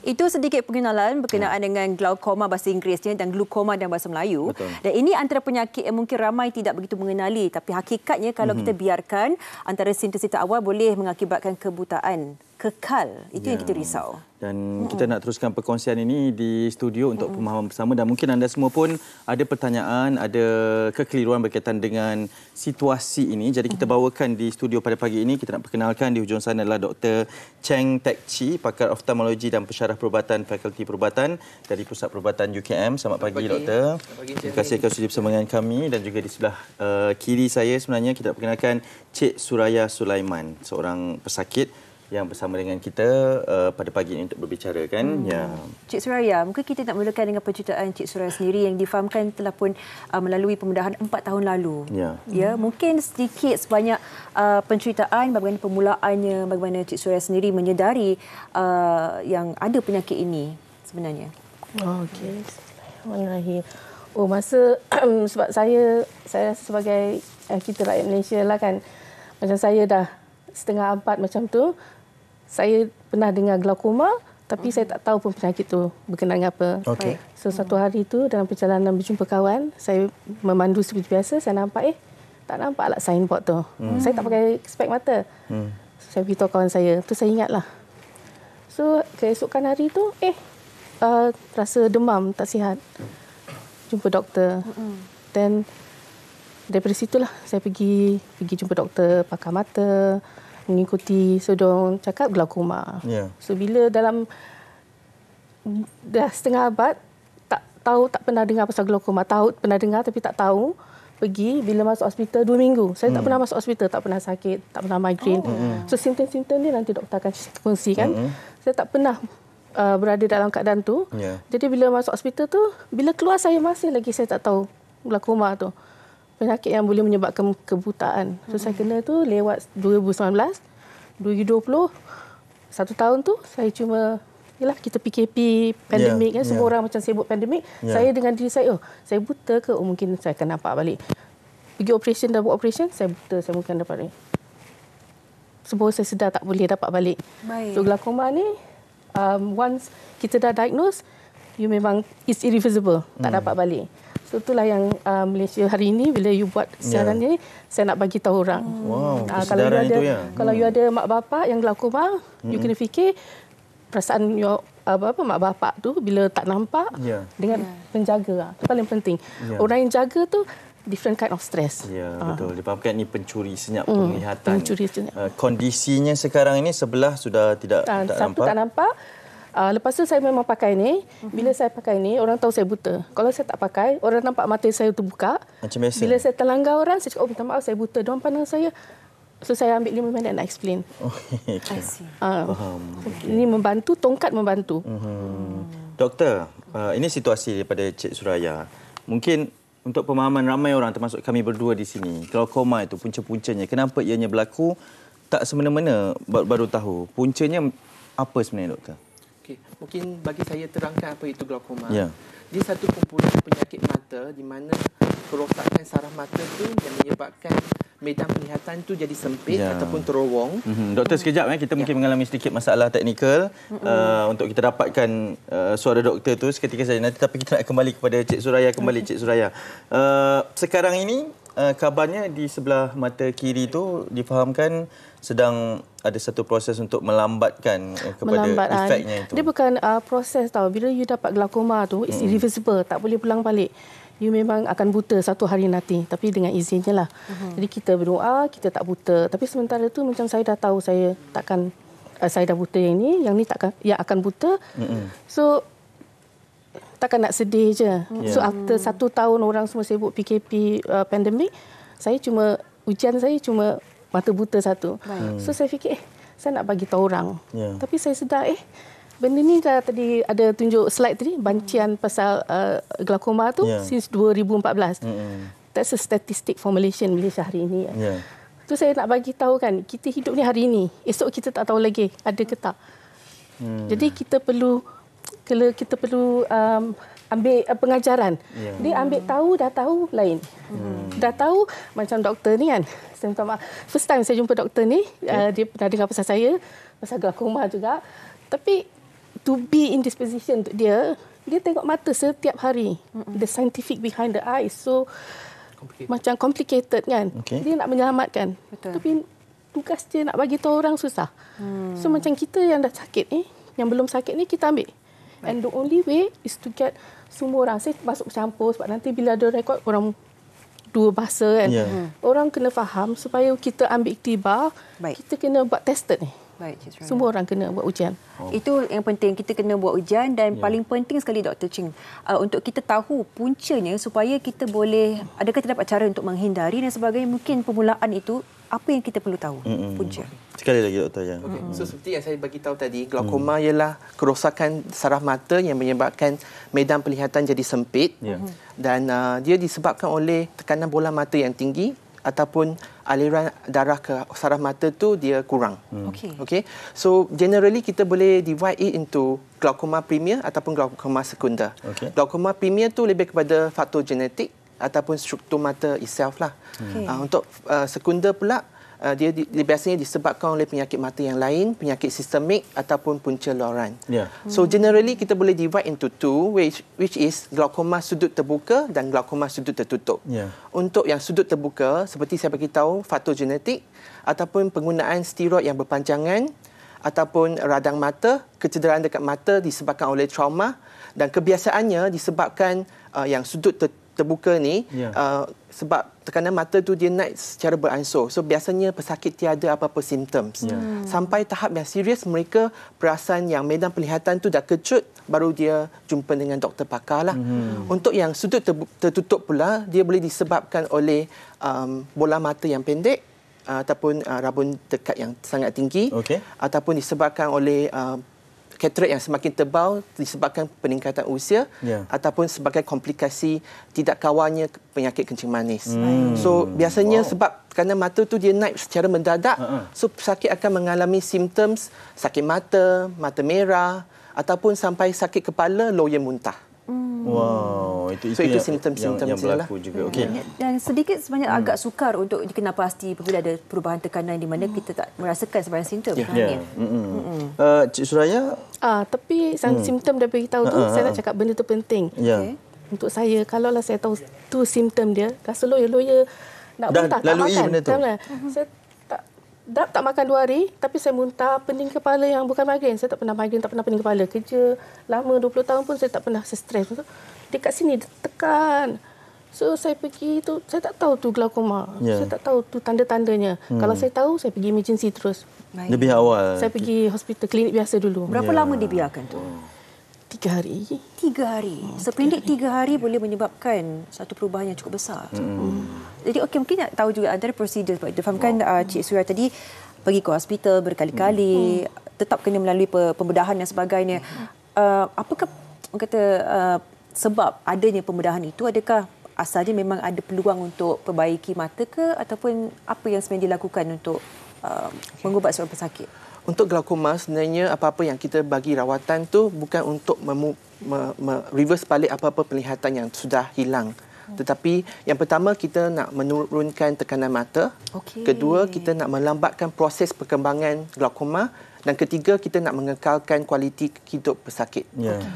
Itu sedikit pengenalan berkenaan dengan glaukoma bahasa Inggerisnya dan glukoma dalam bahasa Melayu. Betul. Dan ini antara penyakit yang mungkin ramai tidak begitu mengenali. Tapi hakikatnya kalau kita biarkan, antara simptom-simptom awal boleh mengakibatkan kebutaan kekal. Itu yang kita risau. Dan kita nak teruskan perkongsian ini di studio untuk pemahaman bersama, dan mungkin anda semua pun ada pertanyaan, ada kekeliruan berkaitan dengan situasi ini. Jadi kita bawakan di studio pada pagi ini. Kita nak perkenalkan di hujung sana adalah Dr. Cheng Tek Chi, pakar oftalmologi dan pensyarah perubatan Fakulti Perubatan dari Pusat Perubatan UKM. Selamat pagi, Doktor. Terima kasih kerana sudi bersama dengan kami. Dan juga di sebelah kiri saya sebenarnya kita nak perkenalkan Cik Suraya Sulaiman, seorang pesakit yang bersama dengan kita pada pagi ini untuk berbicara, kan? Ya. Cik Suraya, mungkin kita nak mulakan dengan penceritaan Cik Suraya sendiri yang difahamkan telah pun melalui pembedahan 4 tahun lalu. Ya, mungkin sedikit sebanyak penceritaan bagaimana permulaannya, bagaimana Cik Suraya sendiri menyedari yang ada penyakit ini sebenarnya. Okey. Bismillahirrahmanirrahim. Masa sebab saya sebagai kita rakyat Malaysia lah, kan. Macam saya dah setengah abad macam tu, saya pernah dengar glaukoma, tapi saya tak tahu pun penyakit tu berkenaan dengan apa. Okey. So satu hari tu dalam perjalanan berjumpa kawan, saya memandu seperti biasa, saya nampak tak nampaklah signboard tu. Saya tak pakai spek mata. So, saya beritahu kawan saya, tu saya ingatlah. So keesokan hari tu rasa demam, tak sihat. Jumpa doktor. Dan daripada situlah saya pergi jumpa doktor pakar mata, mengikuti sodong cakap glaukoma. So bila dalam dah setengah abad tak pernah dengar pasal glaukoma, tahu pernah dengar tapi tak tahu. Pergi, bila masuk hospital 2 minggu. Saya tak pernah masuk hospital, tak pernah sakit, tak pernah migraine. So simptom-simptom ni nanti doktor akan kongsikan. Saya tak pernah berada dalam keadaan tu. Jadi bila masuk hospital tu, bila keluar saya masih lagi saya tak tahu glaukoma tu. Penyakit yang boleh menyebabkan kebutaan. So saya kena tu lewat 2019, 2020, 1 tahun tu saya cuma, yalah kita PKP, pandemik kan, semua orang macam sibuk pandemik. Saya dengan diri saya, saya buta ke? Mungkin saya akan nampak balik. Pergi operation, dah buat operation, saya buta, saya mungkin dapat balik. Sebab saya sedar tak boleh dapat balik. So glaukoma ni, once kita dah diagnose, you memang it's irreversible, tak dapat balik. So itulah yang Malaysia hari ini bila you buat siaran ni, saya nak bagi tahu orang. Kalau you ada mak bapak yang glaukoma, you kena fikir perasaan mak bapak tu bila tak nampak dengan penjaga. Itu paling penting. Orang yang jaga tu different kind of stress. Betul. Dipahamkan ni pencuri senyap penglihatan. Pencuri senyap. Kondisinya sekarang ini sebelah sudah tak nampak. Satu tak nampak. Lepas tu saya memang pakai ni. Bila saya pakai ni, orang tahu saya buta. Kalau saya tak pakai, orang nampak mata saya terbuka. Macam biasa. Bila saya terlanggar orang, saya cakap, minta maaf, saya buta. Diorang pandang saya. So saya ambil 5 minit nak explain. Faham. Ini membantu, tongkat membantu. Doktor, ini situasi daripada Cik Suraya. Mungkin untuk pemahaman ramai orang, termasuk kami berdua di sini, glaukoma itu punca-puncanya, kenapa ianya berlaku, tak semena-mena baru tahu. Puncanya apa sebenarnya, doktor? Mungkin bagi saya terangkan apa itu glaukoma. Dia satu kumpulan penyakit mata di mana kerosakan saraf mata tu yang menyebabkan medan penglihatan tu jadi sempit ataupun terowong. Doktor, sekejap kita mungkin mengalami sedikit masalah teknikal untuk kita dapatkan suara doktor tu seketika saja nanti, tapi kita nak kembali kepada Cik Suraya Cik Suraya. Sekarang ini kabarnya di sebelah mata kiri tu difahamkan sedang ada satu proses untuk melambatkan kepada efeknya itu. Dia bukan proses tau. Bila you dapat glaukoma tu, it's irreversible, tak boleh pulang balik. You memang akan buta satu hari nanti, tapi dengan izinnya lah. Jadi kita berdoa, kita tak buta. Tapi sementara tu macam saya dah tahu saya takkan, saya dah buta yang ni takkan, yang akan buta. So takkan nak sedih je. So after 1 tahun orang semua sibuk PKP pandemik, ujian saya cuma mata buta satu. So saya fikir saya nak bagi tahu orang. Tapi saya sedar benda ni dah tadi ada tunjuk slide tadi, bancian pasal glaukoma tu since 2014. That's a statistic for Malaysia hari ini. Tu saya nak bagi tahu kan, kita hidup ni hari ini, esok kita tak tahu lagi ada ke tak. Jadi kita perlu ambil pengajaran. Dia ambil tahu, dah tahu lain. Dah tahu macam doktor ni kan. Saya minta maaf. First time saya jumpa doktor ni, dia pernah dengar pasal saya, pasal glaukoma juga. Tapi to be in this position untuk dia tengok mata setiap hari. The scientific behind the eyes. So, macam complicated kan. Dia nak menyelamatkan. Betul. Tapi tugas dia nak bagi tahu orang susah. So, macam kita yang dah sakit ni, yang belum sakit ni, kita ambil. And the only way is to get semua orang. Saya masuk campur sebab nanti bila ada rekod orang dua bahasa kan. Orang kena faham supaya kita ambil iktibar, kita kena buat tested ni. Semua orang kena buat ujian. Itu yang penting, kita kena buat ujian dan paling penting sekali Dr. Ching, untuk kita tahu puncanya supaya kita boleh, adakah terdapat cara untuk menghindari dan sebagainya. Mungkin permulaan itu apa yang kita perlu tahu punca. Sekali lagi Dr. Yang. So seperti yang saya bagi tahu tadi, glaukoma ialah kerosakan saraf mata yang menyebabkan medan penglihatan jadi sempit dan dia disebabkan oleh tekanan bola mata yang tinggi ataupun aliran darah ke saraf mata tu dia kurang. Okay. So generally kita boleh divide it into glaukoma premier ataupun glaukoma sekunder. Glaukoma premier tu lebih kepada faktor genetik ataupun struktur mata itself lah. Untuk sekunder pula dia biasanya disebabkan oleh penyakit mata yang lain, penyakit sistemik ataupun punca luaran. So generally kita boleh divide into two, which is glaukoma sudut terbuka dan glaukoma sudut tertutup. Untuk yang sudut terbuka, seperti saya bagi tahu, faktor genetik ataupun penggunaan steroid yang berpanjangan ataupun radang mata, kecederaan dekat mata disebabkan oleh trauma dan kebiasaannya disebabkan yang sudut terbuka ni sebab tekanan mata tu dia naik secara beransur. So biasanya pesakit tiada apa-apa symptoms. Sampai tahap yang serius mereka perasan yang medan penglihatan tu dah kecut, baru dia jumpa dengan doktor pakar lah. Untuk yang sudut tertutup pula, dia boleh disebabkan oleh bola mata yang pendek ataupun rabun dekat yang sangat tinggi ataupun disebabkan oleh katarak yang semakin tebal disebabkan peningkatan usia ataupun sebagai komplikasi tidak kawannya penyakit kencing manis. So biasanya sebab tekanan mata tu dia naik secara mendadak, so pesakit akan mengalami simptoms sakit mata, mata merah ataupun sampai sakit kepala, loya muntah. Wow, itu simptom-simptom yang berlaku juga. Dan sedikit sebanyak agak sukar untuk dikenal pasti apabila ada perubahan tekanan di mana kita tak merasakan sebarang simptom. Cik Suraya, tapi simptom dah beritahu tu, saya nak cakap benda tu penting. Untuk saya, kalaulah saya tahu tu simptom dia, rasa loya nak muntah, tak makan. Benda tu. Saya tak makan 2 hari, tapi saya muntah, pening kepala yang bukan migrain. Saya tak pernah migrain, tak pernah pening kepala. Kerja lama 20 tahun pun saya tak pernah stres. Dekat sini tekan. So saya pergi tu, saya tak tahu tu glaukoma. Saya tak tahu tu tanda-tandanya. Kalau saya tahu, saya pergi emergency terus. Lebih awal. Saya pergi hospital, klinik biasa dulu. Berapa lama dibiarkan tu? 3 hari. 3 hari. Sependek 3 hari boleh menyebabkan satu perubahan yang cukup besar. Jadi mungkin nak tahu juga antara prosedur. Difahamkan Cik Suraya tadi pergi ke hospital berkali-kali, tetap kena melalui pembedahan dan sebagainya. Apakah sebab adanya pembedahan itu? Adakah asalnya memang ada peluang untuk perbaiki mata ke, ataupun apa yang sebenarnya dilakukan untuk mengubat seorang pesakit? Untuk glaukoma sebenarnya apa-apa yang kita bagi rawatan tu bukan untuk reverse balik apa-apa penglihatan yang sudah hilang. Tetapi yang pertama kita nak menurunkan tekanan mata. Kedua kita nak melambatkan proses perkembangan glaukoma. Dan ketiga kita nak mengekalkan kualiti hidup pesakit.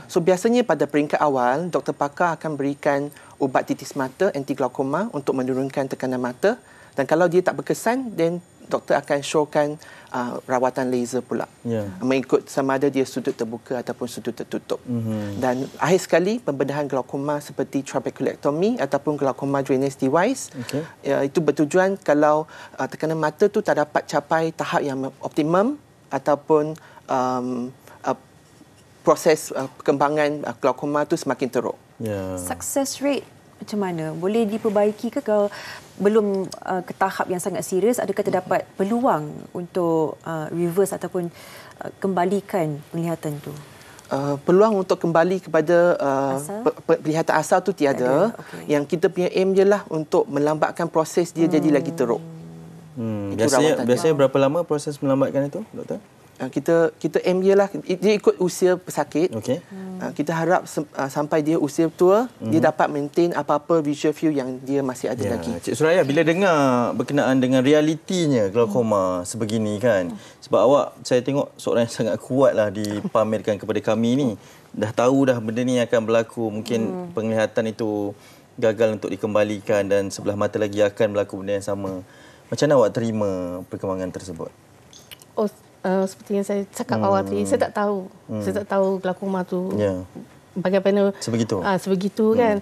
So biasanya pada peringkat awal doktor pakar akan berikan ubat titis mata anti glaukoma untuk menurunkan tekanan mata. Dan kalau dia tak berkesan, then doktor akan showkan rawatan laser pula. Mengikut sama ada dia sudut terbuka ataupun sudut tertutup. Dan akhir sekali, pembedahan glaukoma seperti trabeculectomy ataupun glaucoma drainage device. Itu bertujuan kalau tekanan mata tu tak dapat capai tahap yang optimum ataupun proses perkembangan glaukoma tu semakin teruk. Success rate macam mana? Boleh diperbaiki ke kalau belum ke tahap yang sangat serius? Adakah terdapat peluang untuk reverse ataupun kembalikan penglihatan tu? Peluang untuk kembali kepada penglihatan asal tu tiada. Yang kita punya aim je lah untuk melambatkan proses dia jadi lagi teruk. Biasanya berapa lama proses melambatkan itu, doktor? Kita aim je lah, dia ikut usia pesakit. kita harap sampai dia usia tua, dia dapat maintain apa-apa visual field yang dia masih ada lagi. Cik Suraya, bila dengar berkenaan dengan realitinya glaukoma sebegini kan, sebab awak saya tengok seorang yang sangat kuat lah dipamerkan kepada kami ni. Dah tahu dah benda ni akan berlaku, mungkin penglihatan itu gagal untuk dikembalikan dan sebelah mata lagi akan berlaku benda yang sama. Macam mana awak terima perkembangan tersebut? Seperti yang saya cakap awal tadi, saya tak tahu. Saya tak tahu glaukoma tu bagaimana sebegitu kan.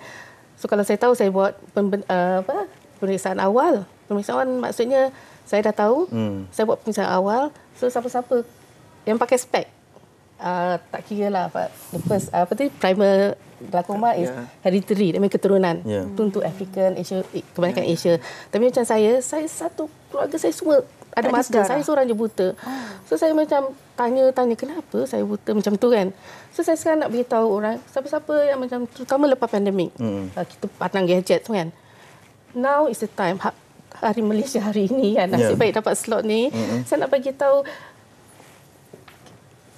So kalau saya tahu, saya buat pemeriksaan awal. Pemeriksaan maksudnya saya dah tahu, saya buat pemeriksaan awal. So siapa-siapa yang pakai spek, tak kira lah the first primer glaukoma is hereditary, dia keturunan. Itu untuk African, Asia, kebanyakan Asia. Tapi macam saya satu keluarga saya semua ada mata. Saya seorang je buta. So saya macam tanya kenapa saya buta macam tu kan. So saya sekarang nak beritahu orang, siapa-siapa yang macam, terutama lepas pandemik, kita pandang gadget tu kan. Now is the time. Hari Malaysia hari ini kan, nasib baik dapat slot ni. Saya nak bagi tahu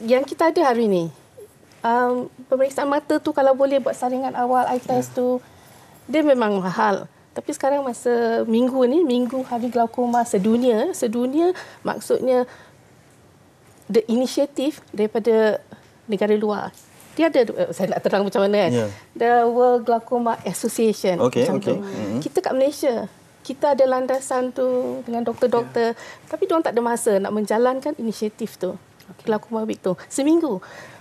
yang kita ada hari ini. Pemeriksaan mata tu kalau boleh buat saringan awal eye test tu, dia memang mahal. Tapi sekarang masa minggu ni, minggu hari glaukoma sedunia maksudnya the initiative daripada negara luar. Dia ada, saya nak terang macam mana kan. The World Glaucoma Association. Macam tu. Kita kat Malaysia, kita ada landasan tu dengan doktor-doktor. Tapi diorang tak ada masa nak menjalankan inisiatif tu. Glaukoma Week tu. Seminggu.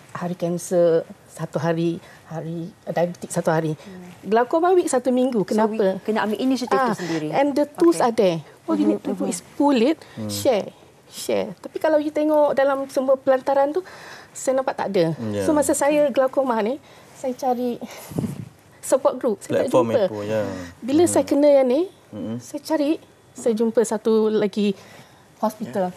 Hari kanser satu hari, hari diabetik satu hari. Glaukoma Week satu minggu. Kenapa? Kena ambil inisiatif tu sendiri. And the tools are there. All you need to do is pull it, share. Tapi kalau you tengok dalam semua pelantaran tu, saya nampak tak ada. So masa saya glaukoma ni, saya cari support group. Saya platform tak jumpa. Bila saya kena yang ni, saya jumpa satu lagi hospital.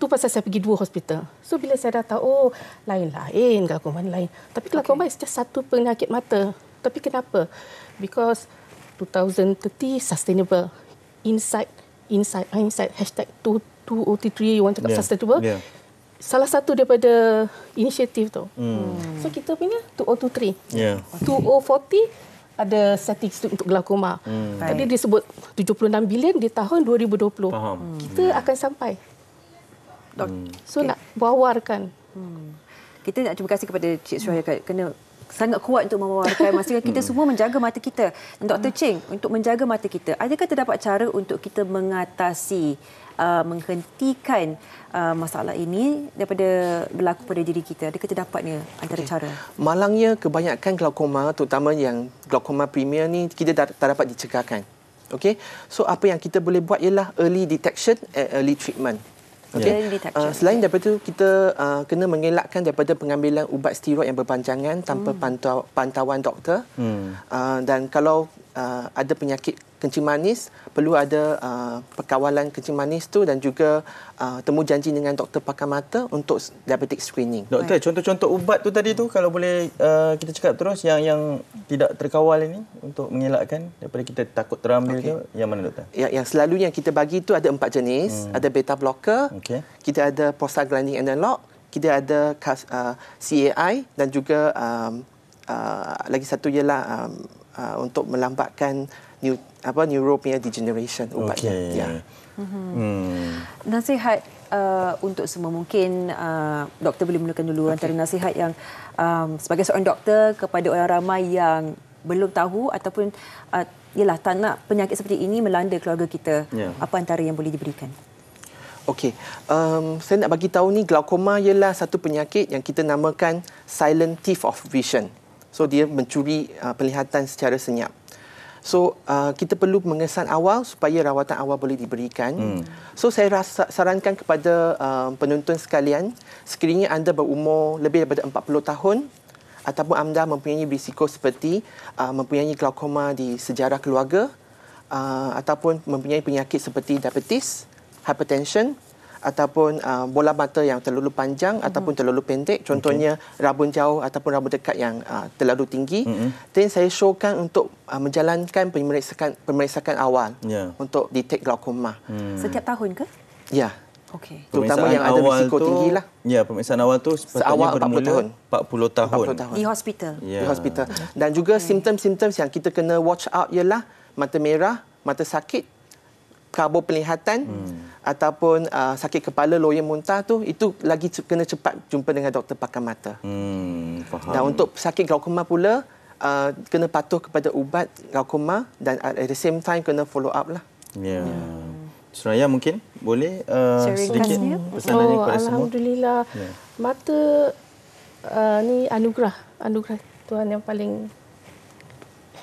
Tu pasal saya pergi 2 hospital. So bila saya dah tahu, lain-lain, glaukoma lain. Tapi glaukoma is just satu penyakit mata. Tapi kenapa? Because 2030 sustainable. Inside, hashtag 2033, orang cakap sustainable. Salah satu daripada inisiatif tu. So kita punya 2023. 2040 ada setting untuk glaukoma. Tadi disebut 76 bilion di tahun 2020. Kita akan sampai. So nak wawarkan. Kita nak terima kasih kepada Cik Suraya kena sangat kuat untuk mewawarkan. Maksudnya kita semua menjaga mata kita. Dr. Cheng, untuk menjaga mata kita, adakah terdapat cara untuk kita mengatasi, menghentikan masalah ini daripada berlaku pada diri kita? Adakah terdapatnya antara cara? Malangnya kebanyakan glaukoma, terutama yang glaukoma premier ni, kita tak dapat dicegahkan. So apa yang kita boleh buat ialah early detection and early treatment. Selain daripada itu, kita kena mengelakkan daripada pengambilan ubat steroid yang berpanjangan tanpa pantauan doktor. Dan kalau ada penyakit kencing manis, perlu ada perkawalan kencing manis tu dan juga temu janji dengan doktor pakar mata untuk diabetic screening. Doktor, contoh-contoh ubat tu tadi tu, kalau boleh kita cakap terus yang tidak terkawal ini untuk mengelakkan daripada kita takut terambil ke, yang mana doktor? Yang selalunya yang kita bagi tu ada 4 jenis. Ada beta blocker, kita ada prostaglandin analog, kita ada CAI dan juga lagi satu ialah untuk melambatkan neuropenia degeneration ubatnya. Nasihat untuk semua, mungkin doktor boleh mulakan dulu antara nasihat yang sebagai seorang doktor kepada orang ramai yang belum tahu ataupun tak nak penyakit seperti ini melanda keluarga kita. Apa antara yang boleh diberikan? Saya nak bagi tahu ni, glaukoma ialah satu penyakit yang kita namakan silent thief of vision. So dia mencuri penglihatan secara senyap. So kita perlu mengesan awal supaya rawatan awal boleh diberikan. So saya sarankan kepada penonton sekalian, sekiranya anda berumur lebih daripada 40 tahun ataupun anda mempunyai risiko seperti mempunyai glaukoma di sejarah keluarga ataupun mempunyai penyakit seperti diabetes, hypertension ataupun bola mata yang terlalu panjang ataupun terlalu pendek, contohnya rabun jauh ataupun rabun dekat yang terlalu tinggi, dan saya syorkan untuk menjalankan pemeriksaan awal untuk detect glaukoma. Setiap tahun ke? Ya. Okey. Terutama yang ada risiko tinggi lah. Ya, pemeriksaan awal tu sepatutnya bermula 40 tahun. Di hospital. Ya. Di hospital. Dan juga simptom-simptom yang kita kena watch out ialah mata merah, mata sakit, kabur penglihatan ataupun sakit kepala, loya muntah tu, itu lagi kena cepat jumpa dengan doktor pakar mata. Faham. Dan untuk sakit glaukoma pula, kena patuh kepada ubat glaukoma dan at the same time kena follow up lah. Ya. Suraya mungkin boleh sedikit pesanannya kepada semua. Alhamdulillah. Mata ni anugerah Tuhan yang paling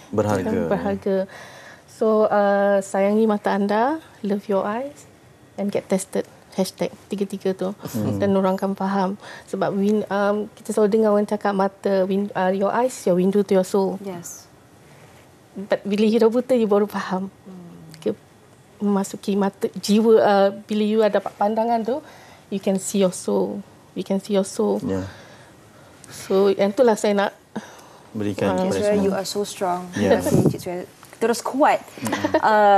berharga. So sayangi mata anda, love your eyes and get tested. Hashtag 3 tu. Dan orang akan faham. Sebab kita selalu dengar orang cakap mata, your eyes, your window to your soul. Yes. But bila you dah buta, you baru faham. Memasuki mata jiwa, bila you ada pandangan tu, you can see your soul. Yeah. So yang itulah saya nak berikan kepada Suraya, semua. you are so strong. Yeah. Terima kasih Cik Suraya. Terus kuat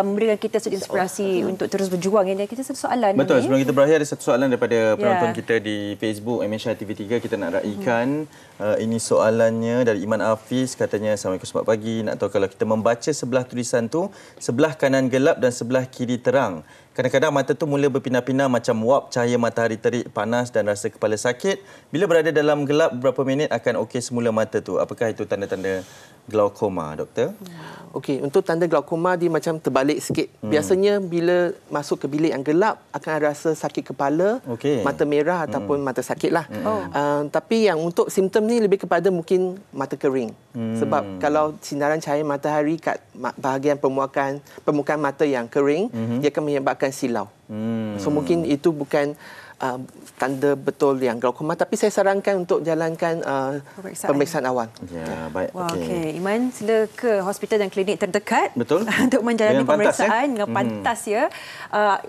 memberikan kita satu inspirasi untuk terus berjuang. Ini kita satu soalan. Betul, ni. sebelum kita berakhir ada satu soalan daripada penonton kita di Facebook MNSHA TV3. Kita nak raikan. Ini soalannya dari Iman Hafiz, katanya Assalamualaikum, selamat pagi. Nak tahu kalau kita membaca sebelah tulisan tu, sebelah kanan gelap dan sebelah kiri terang. Kadang-kadang mata tu mula berpindah-pindah macam wap, cahaya matahari terik, panas dan rasa kepala sakit. Bila berada dalam gelap beberapa minit akan okey semula mata tu. Apakah itu tanda-tanda glaukoma, doktor? Okey, untuk tanda glaukoma dia macam terbalik sikit. Biasanya bila masuk ke bilik yang gelap akan rasa sakit kepala, mata merah ataupun mata sakit lah. Tapi yang untuk simptom ni lebih kepada mungkin mata kering. Sebab kalau sinaran cahaya matahari kat bahagian permukaan mata yang kering, dia akan menyebabkan silau. So mungkin itu bukan tanda betul yang glaukoma, tapi saya sarankan untuk jalankan pemeriksaan awal. Ya, baik. Okey. Iman, sila ke hospital dan klinik terdekat. Betul. Untuk menjalani Dengan pemeriksaan pantas, dengan pantas ya.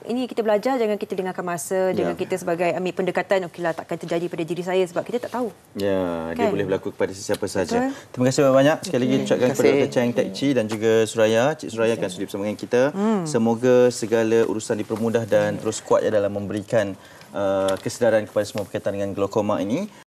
Ini kita belajar, jangan kita dengarkan masa, jangan kita sebagai ambil pendekatan okeylah takkan terjadi pada diri saya sebab kita tak tahu. Ya, dia boleh berlaku kepada sesiapa saja. Terima kasih banyak sekali lagi ucapkan kepada Dr. Cheng Tek Chi dan juga Suraya. Cik Suraya akan sudi bersama dengan kita. Semoga segala urusan dipermudah dan terus kuat ya dalam memberikan kesedaran kepada semua berkaitan dengan glaukoma ini.